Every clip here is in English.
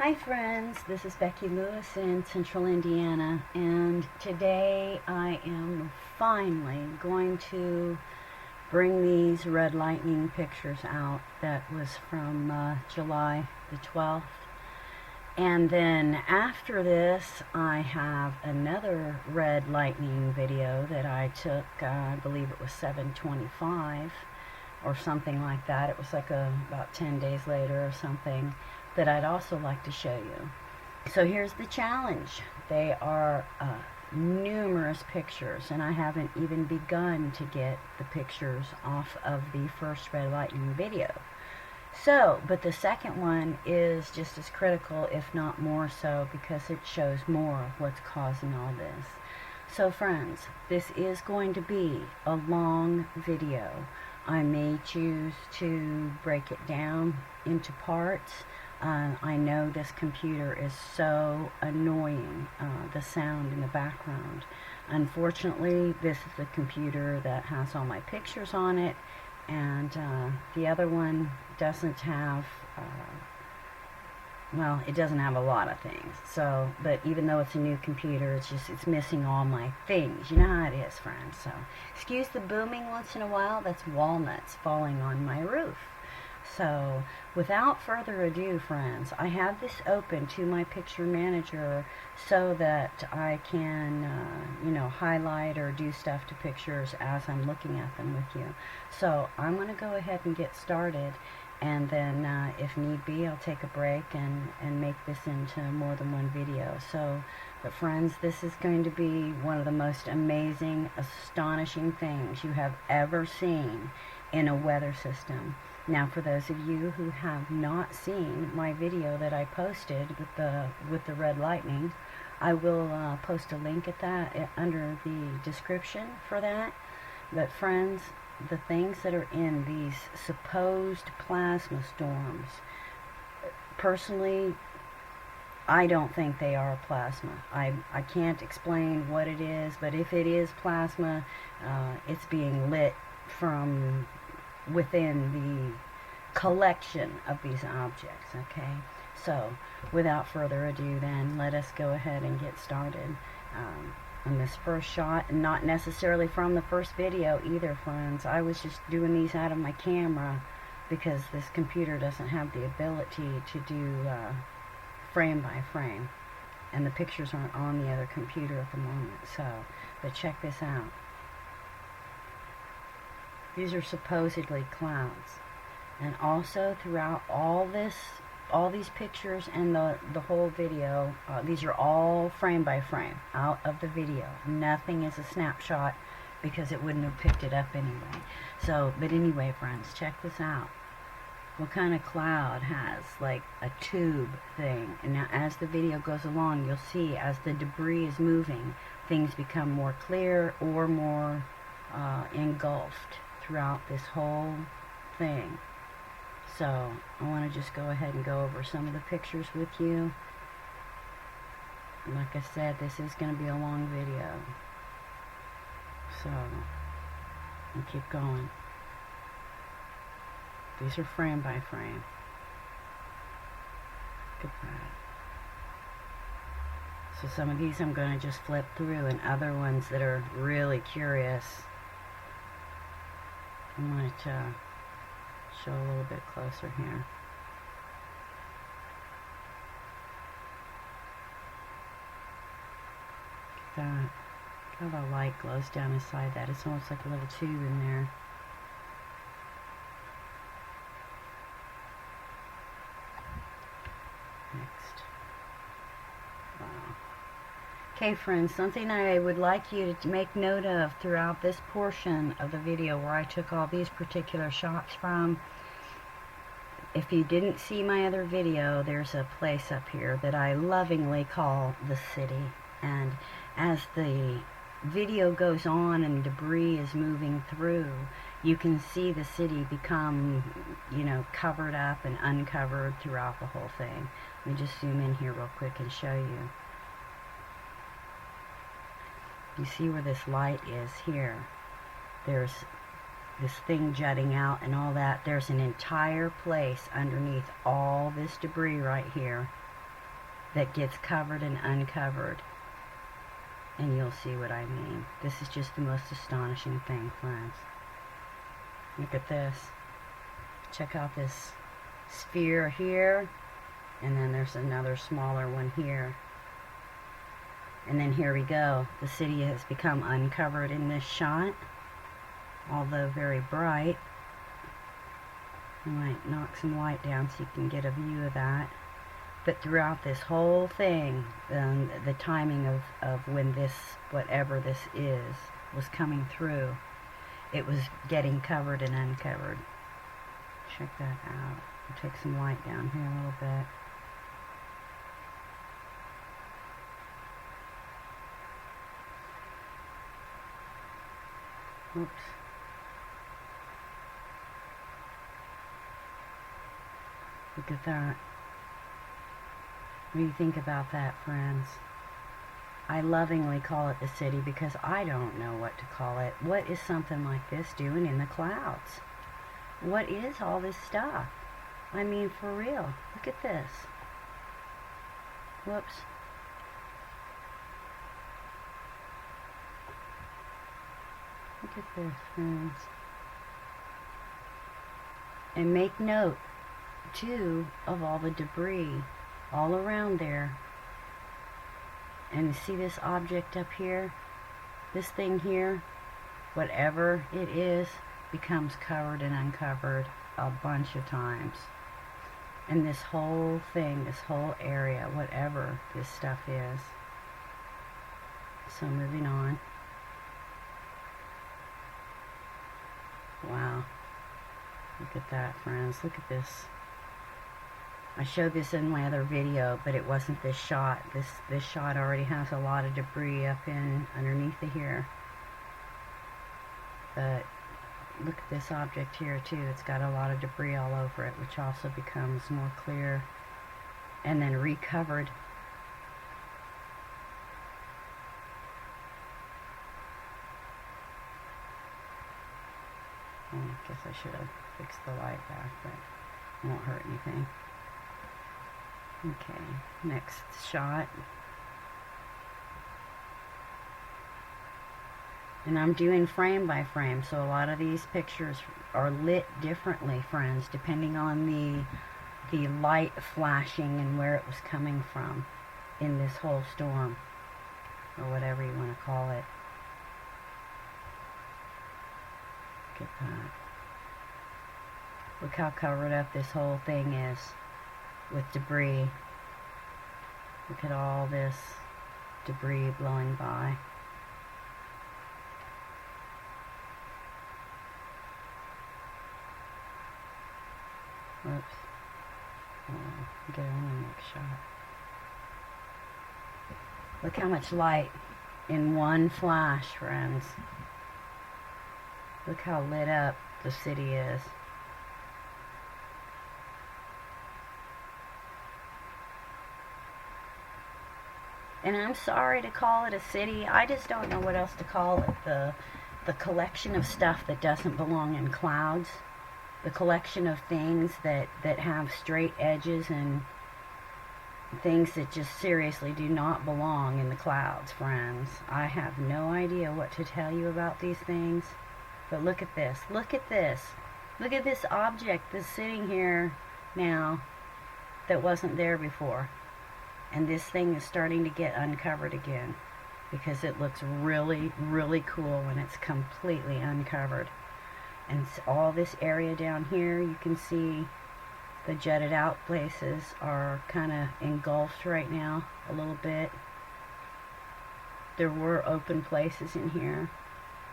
Hi friends, this is Becky Lewis in Central Indiana, and today I am finally going to bring these red lightning pictures out. That was from July the 12th. And then after this I have another red lightning video that I took, I believe it was 7/25 or something like that. It was like about 10 days later or something, that I'd also like to show you. So here's the challenge. They are numerous pictures, and I haven't even begun to get the pictures off of the first red lightning video. So, but the second one is just as critical, if not more so, because it shows more of what's causing all this. So friends, this is going to be a long video. I may choose to break it down into parts. I know this computer is so annoying, the sound in the background. Unfortunately, this is the computer that has all my pictures on it, and the other one doesn't have, well, it doesn't have a lot of things. So, but even though it's a new computer, it's missing all my things. You know how it is, friends. So, excuse the booming once in a while. That's walnuts falling on my roof. So, without further ado, friends, I have this open to my picture manager so that I can, highlight or do stuff to pictures as I'm looking at them with you. So, I'm going to go ahead and get started, and then if need be, I'll take a break and make this into more than one video. So, but friends, this is going to be one of the most amazing, astonishing things you have ever seen in a weather system. Now, for those of you who have not seen my video that I posted with the red lightning, I will post a link at that under the description for that. But friends, the things that are in these supposed plasma storms, personally, I don't think they are plasma. I can't explain what it is, but if it is plasma, it's being lit from within the collection of these objects. Okay, so without further ado, then let us go ahead and get started on this first shot, and not necessarily from the first video either, friends. I was just doing these out of my camera because this computer doesn't have the ability to do frame by frame, and the pictures aren't on the other computer at the moment. So, but check this out. These are supposedly clouds, and also throughout all these pictures and the whole video, these are all frame by frame out of the video. Nothing is a snapshot because it wouldn't have picked it up anyway. So, but anyway, friends, check this out. What kind of cloud has like a tube thing? And now as the video goes along, you'll see as the debris is moving, things become more clear or more engulfed throughout this whole thing. So I want to just go ahead and go over some of the pictures with you. And like I said, this is going to be a long video, so I'll keep going. These are frame by frame. Look at that. So some of these I'm going to just flip through, and other ones that are really curious I want to show a little bit closer here. Look at that. Look how the light glows down inside that. It's almost like a little tube in there. Next. Wow. Okay, friends, something I would like you to make note of throughout this portion of the video where I took all these particular shots from. If you didn't see my other video, there's a place up here that I lovingly call the city. And as the video goes on and debris is moving through, you can see the city become, covered up and uncovered throughout the whole thing. Let me just zoom in here real quick and show you. You see where this light is here? There's this thing jutting out and all that. There's an entire place underneath all this debris right here that gets covered and uncovered. And you'll see what I mean. This is just the most astonishing thing, friends. Look at this. Check out this sphere here. And then there's another smaller one here. And then here we go. The city has become uncovered in this shot. Although very bright. I might knock some light down so you can get a view of that. But throughout this whole thing, the timing of when this, whatever this is, was coming through, it was getting covered and uncovered. Check that out. I'll take some light down here a little bit. Oops. Look at that. What do you think about that, friends? I lovingly call it the city because I don't know what to call it. What is something like this doing in the clouds? What is all this stuff? I mean, for real. Look at this. Whoops. Look at this, friends. And make note, too, of all the debris all around there. And see this object up here? This thing here, whatever it is, becomes covered and uncovered a bunch of times. And this whole thing, this whole area, whatever this stuff is. So moving on. Wow. Look at that, friends. Look at this. I showed this in my other video, but it wasn't this shot. This shot already has a lot of debris up in underneath of here. But look at this object here too. It's got a lot of debris all over it, which also becomes more clear and then recovered. I guess I should have fixed the light back, but it won't hurt anything. Okay, next shot. And I'm doing frame by frame, so a lot of these pictures are lit differently, friends, depending on the light flashing and where it was coming from in this whole storm, or whatever you want to call it. Look at that. Look how covered up this whole thing is with debris. Look at all this debris blowing by. Whoops. Get it on the next shot. Look how much light in one flash, friends. Look how lit up the city is. And I'm sorry to call it a city. I just don't know what else to call it. The collection of stuff that doesn't belong in clouds. The collection of things that have straight edges and things that just seriously do not belong in the clouds, friends. I have no idea what to tell you about these things. But look at this. Look at this. Look at this object that's sitting here now that wasn't there before. And this thing is starting to get uncovered again because it looks really, really cool when it's completely uncovered. And all this area down here, you can see the jutted out places are kind of engulfed right now a little bit. There were open places in here,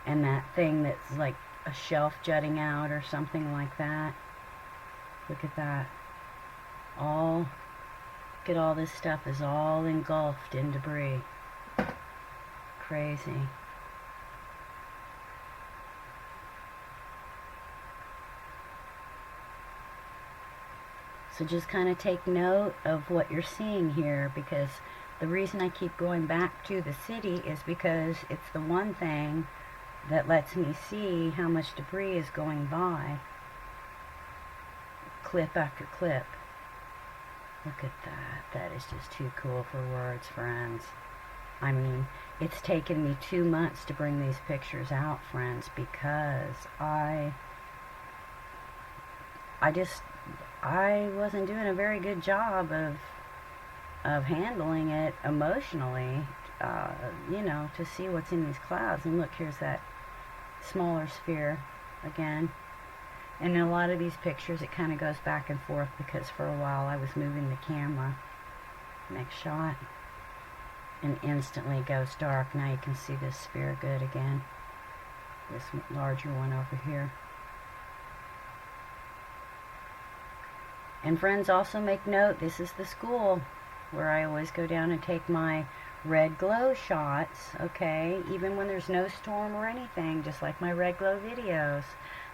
and that thing that's like a shelf jutting out or something like that. Look at that. Look at all this stuff is all engulfed in debris. Crazy. So just kind of take note of what you're seeing here, because the reason I keep going back to the city is because it's the one thing that lets me see how much debris is going by, clip after clip. Look at that. That is just too cool for words, friends. I mean, it's taken me 2 months to bring these pictures out, friends, because I wasn't doing a very good job of handling it emotionally, you know, to see what's in these clouds. And look, here's that smaller sphere again. And in a lot of these pictures, it kind of goes back and forth because for a while I was moving the camera. Next shot. And instantly goes dark. Now you can see this sphere good again. This larger one over here. And friends, also make note, this is the school where I always go down and take my red glow shots, okay? Even when there's no storm or anything, just like my red glow videos.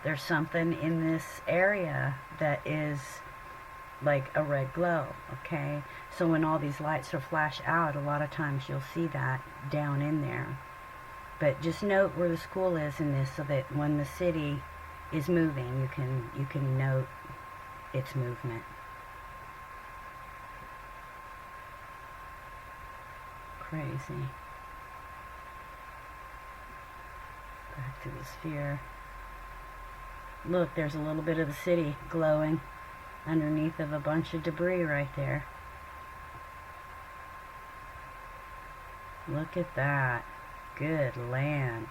There's something in this area that is like a red glow, okay? So when all these lights are flashed out, a lot of times you'll see that down in there. But just note where the school is in this so that when the city is moving, you can note its movement. Crazy. Back to the sphere. Look, there's a little bit of the city glowing underneath of a bunch of debris right there. Look at that. Good land.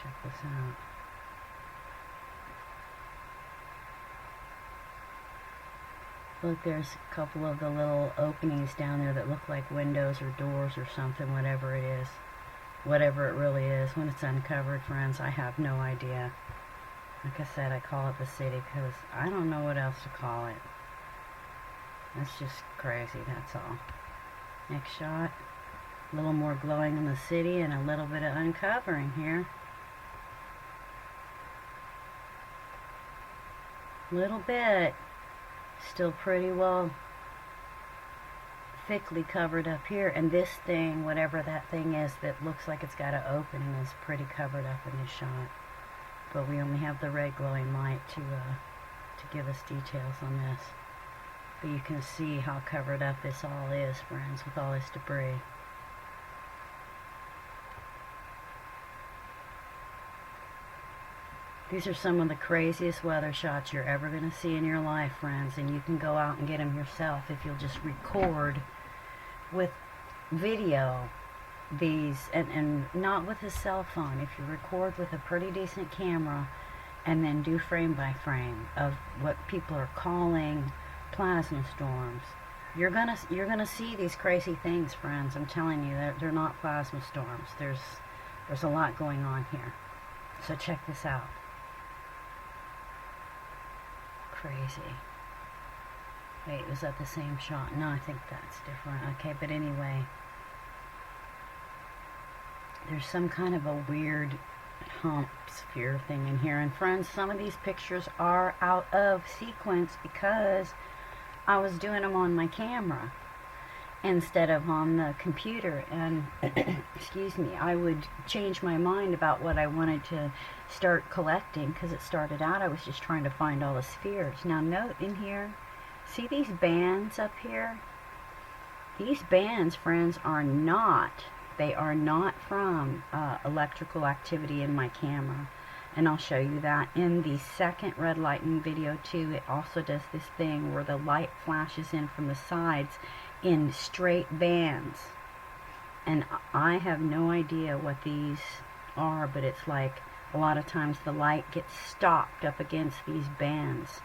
Check this out. Look, there's a couple of the little openings down there that look like windows or doors or something, whatever it is. Whatever it really is. When it's uncovered, friends, I have no idea. Like I said, I call it the city because I don't know what else to call it. That's just crazy, that's all. Next shot. A little more glowing in the city and a little bit of uncovering here. Little bit. Still pretty well thickly covered up here, and this thing, whatever that thing is that looks like it's got an opening, is pretty covered up in this shot. But we only have the red glowing light to give us details on this. But you can see how covered up this all is, friends, with all this debris. These are some of the craziest weather shots you're ever going to see in your life, friends, and you can go out and get them yourself if you'll just record with video these, and not with a cell phone. If you record with a pretty decent camera and then do frame by frame of what people are calling plasma storms, you're gonna see these crazy things, friends. I'm telling you, they're not plasma storms. There's a lot going on here. So check this out. Crazy. Wait, was that the same shot? No, I think that's different. Okay, but anyway, there's some kind of a weird hump sphere thing in here. And friends, some of these pictures are out of sequence because I was doing them on my camera instead of on the computer, and excuse me, I would change my mind about what I wanted to start collecting, because it started out I was just trying to find all the spheres. Now note in here, see these bands up here? These bands, friends, are not from electrical activity in my camera, and I'll show you that in the second red lightning video too. It also does this thing where the light flashes in from the sides in straight bands, and I have no idea what these are, but it's like a lot of times the light gets stopped up against these bands.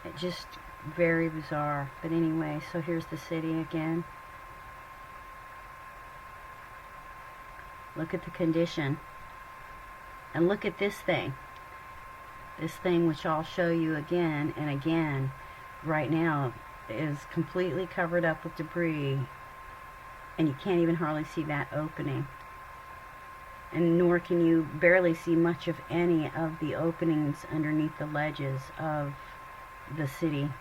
It just very bizarre. But anyway, so here's the city again. Look at the condition, and look at this thing which I'll show you again and again right now, is completely covered up with debris, and you can't even hardly see that opening, and nor can you barely see much of any of the openings underneath the ledges of the city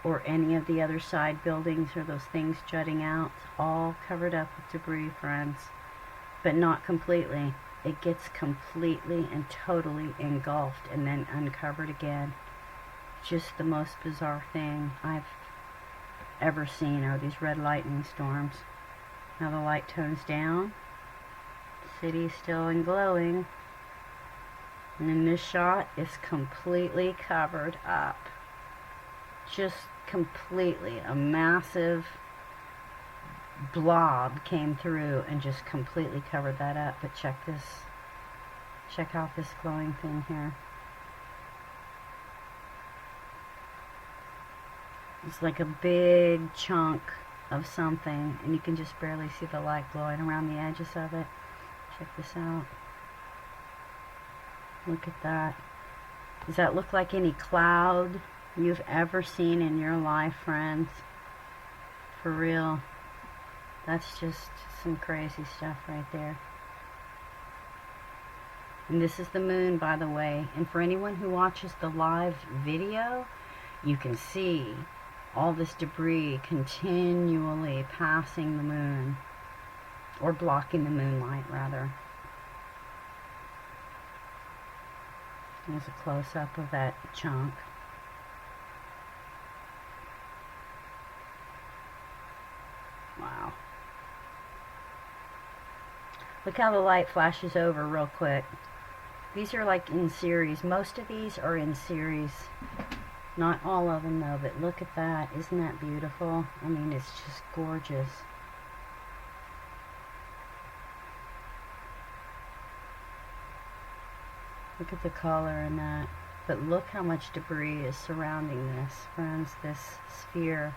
or any of the other side buildings or those things jutting out. All covered up with debris, friends, but not completely. It gets completely and totally engulfed and then uncovered again. just the most bizarre thing I've ever seen are these red lightning storms. Now the light tones down. City's still and glowing. And in this shot, it's completely covered up. Just completely. A massive blob came through and just completely covered that up. But check this. Check out this glowing thing here. It's like a big chunk of something, and you can just barely see the light glowing around the edges of it. Check this out. Look at that. Does that look like any cloud you've ever seen in your life, friends? For real. That's just some crazy stuff right there. And this is the moon, by the way. And for anyone who watches the live video, you can see all this debris continually passing the moon, or blocking the moonlight rather. There's a close-up of that chunk. Wow. Look how the light flashes over real quick. These are like in series. Most of these are in series. Not all of them though, but look at that. Isn't that beautiful? I mean, it's just gorgeous. Look at the color in that. But look how much debris is surrounding this, friends. This sphere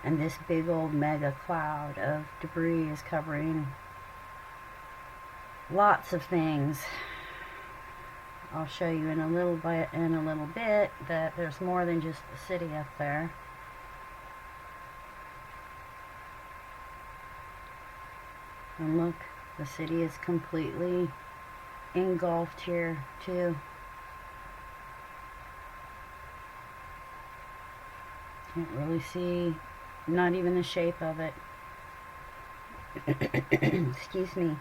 and this big old mega cloud of debris is covering lots of things. I'll show you in a little bit that there's more than just the city up there. And look, the city is completely engulfed here too. Can't really see, not even the shape of it. Excuse me.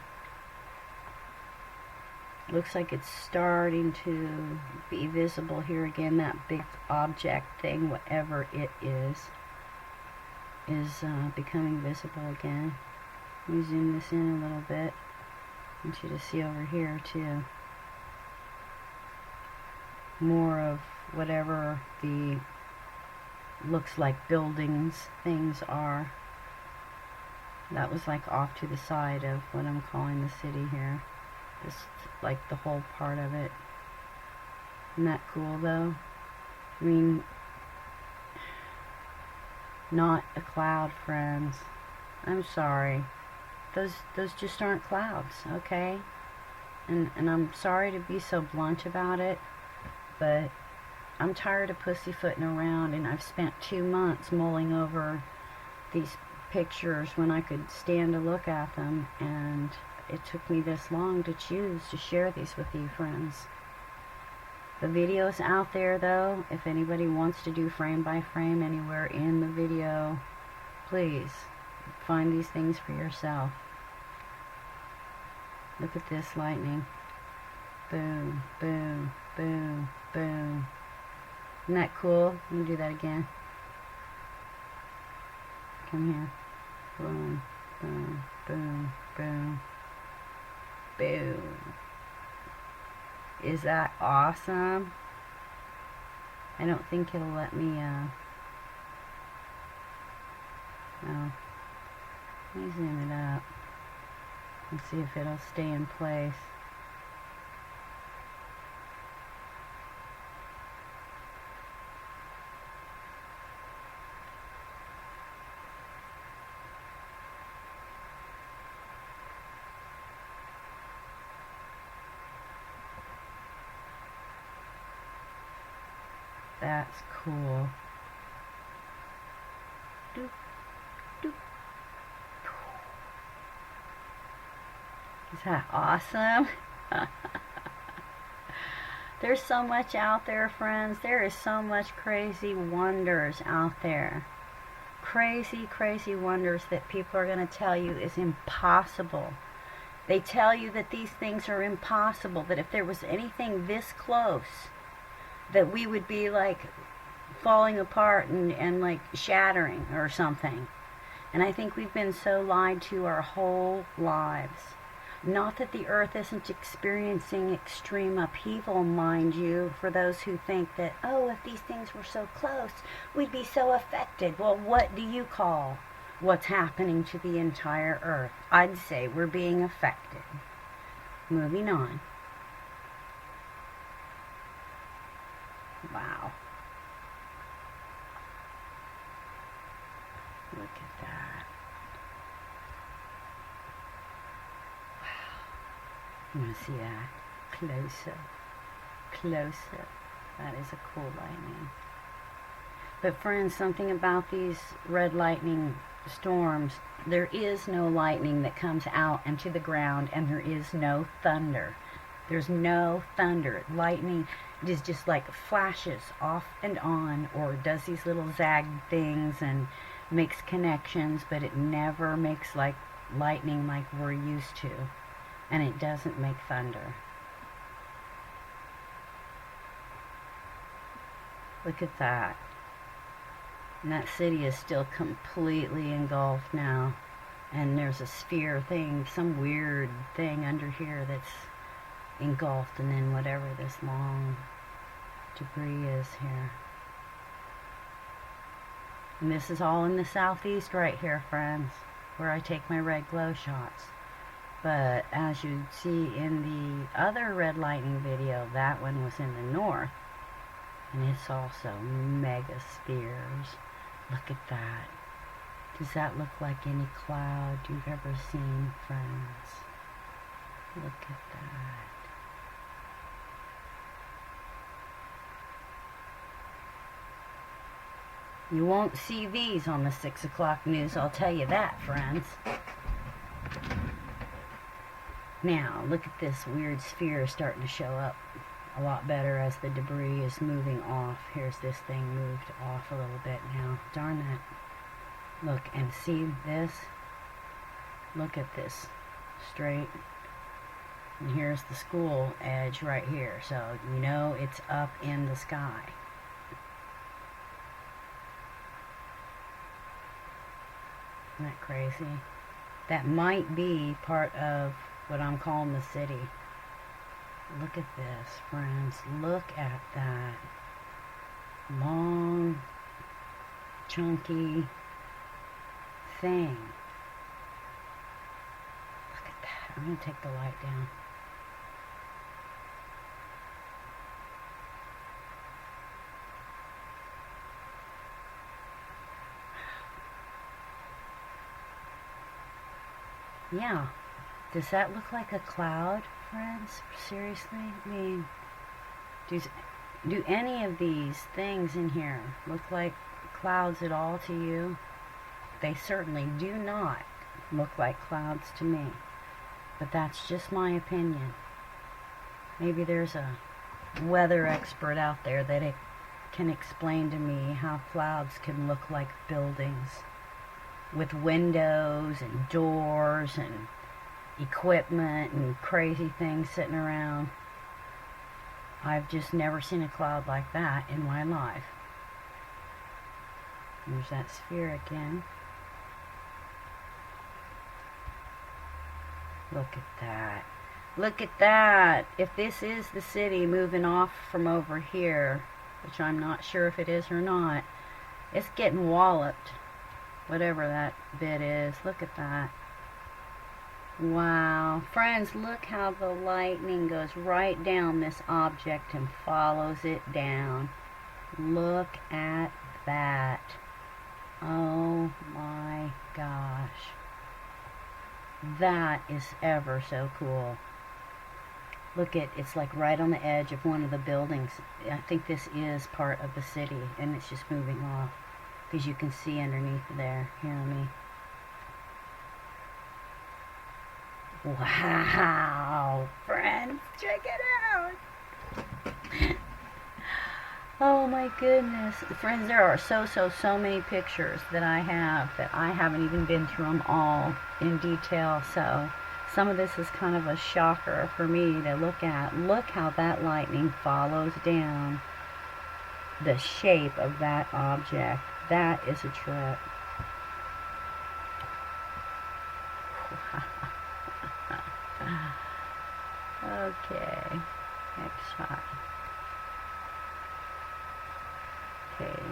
Looks like it's starting to be visible here again. That big object thing, whatever it is becoming visible again. Let me zoom this in a little bit. I want you to see over here too. More of whatever the looks like buildings things are. That was like off to the side of what I'm calling the city here. Just like the whole part of it. Isn't that cool though? I mean, not a cloud, friends. I'm sorry. Those just aren't clouds, okay? And I'm sorry to be so blunt about it, but I'm tired of pussyfooting around, and I've spent 2 months mulling over these pictures when I could stand to look at them, and it took me this long to choose to share these with you, friends. The video's out there though. If anybody wants to do frame by frame anywhere in the video, please find these things for yourself. Look at this lightning. Boom, boom, boom, boom. Isn't that cool? Let me do that again. Come here. Boom, boom, boom, boom. Boom. Is that awesome? I don't think it'll let me, well, let me zoom it up and see if it'll stay in place. That's cool. Doop, doop. Is that awesome? There's so much out there, friends. There is so much crazy wonders out there. Crazy, crazy wonders that people are going to tell you is impossible. They tell you that these things are impossible, that if there was anything this close, that we would be like falling apart and like shattering or something. And I think we've been so lied to our whole lives. Not that the earth isn't experiencing extreme upheaval, mind you, for those who think that, oh, if these things were so close, we'd be so affected. Well, what do you call what's happening to the entire earth? I'd say we're being affected. Moving on. Wow. Look at that. Wow. You want to see that? Closer. Closer. That is a cool lightning. But friends, something about these red lightning storms, there is no lightning that comes out into the ground, and there is no thunder. There's no thunder. Lightning is just like flashes off and on, or does these little zag things and makes connections, but it never makes like lightning like we're used to. And it doesn't make thunder. Look at that. And that city is still completely engulfed now. And there's a sphere thing, some weird thing under here that's engulfed, and then whatever this long debris is here. And this is all in the southeast right here, friends, where I take my red glow shots. But as you see in the other red lightning video, that one was in the north, and it's also mega spheres. Look at that. Does that look like any cloud you've ever seen, friends? Look at that. You won't see these on the 6 o'clock news, I'll tell you that, friends. Now, look at this weird sphere starting to show up a lot better as the debris is moving off. Here's this thing moved off a little bit now. Darn that. Look, and see this? Look at this. Straight. And here's the school edge right here. So, you know it's up in the sky. Isn't that crazy? That might be part of what I'm calling the city. Look at this, friends. Look at that. Long, chunky thing. Look at that. I'm going to take the light down. Yeah. Does that look like a cloud, friends? Seriously? I mean, do any of these things in here look like clouds at all to you? They certainly do not look like clouds to me. But that's just my opinion. Maybe there's a weather expert out there that can explain to me how clouds can look like buildings with windows and doors and equipment and crazy things sitting around. I've just never seen a cloud like that in my life. There's that sphere again. Look at that. Look at that. If this is the city moving off from over here, which I'm not sure if it is or not, it's getting walloped. Whatever that bit is. Look at that. Wow. Friends, look how the lightning goes right down this object and follows it down. Look at that. Oh my gosh. That is ever so cool. Look at, it's like right on the edge of one of the buildings. I think this is part of the city, and it's just moving off. Because you can see underneath there. Here, let me. Wow, friends, check it out. Oh my goodness. Friends, there are so many pictures that I have that I haven't even been through them all in detail. So some of this is kind of a shocker for me to look at. Look how that lightning follows down the shape of that object. That is a trip. Okay, next shot. Okay,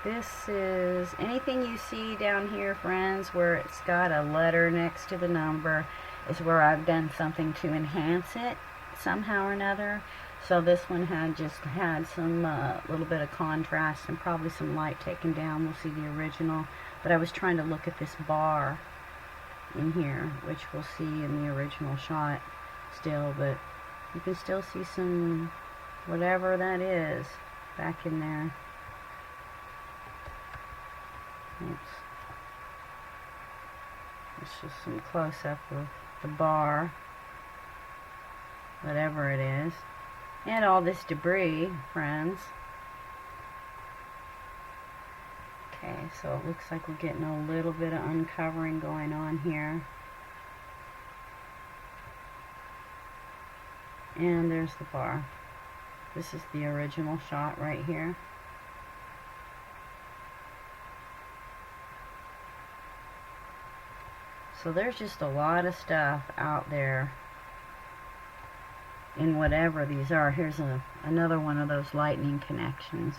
this is anything you see down here, friends, where it's got a letter next to the number is where I've done something to enhance it somehow or another. So this one just had some little bit of contrast and probably some light taken down. We'll see the original, but I was trying to look at this bar in here, which we'll see in the original shot still, but you can still see some whatever that is back in there. Oops. It's just some close-up of the bar, whatever it is, and all this debris, friends. Okay, so it looks like we're getting a little bit of uncovering going on here. And there's the bar. This is the original shot right here. So there's just a lot of stuff out there in whatever these are. Here's another one of those lightning connections,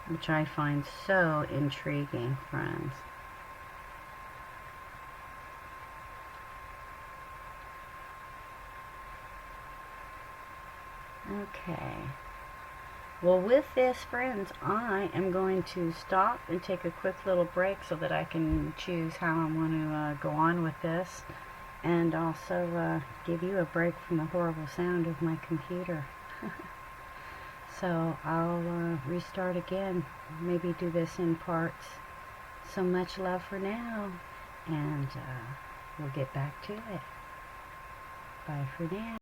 which I find so intriguing, friends. Okay. Well, with this, friends, I am going to stop and take a quick little break so that I can choose how I want to go on with this, and also give you a break from the horrible sound of my computer. So I'll restart again, maybe do this in parts. So much love for now, and we'll get back to it. Bye for now.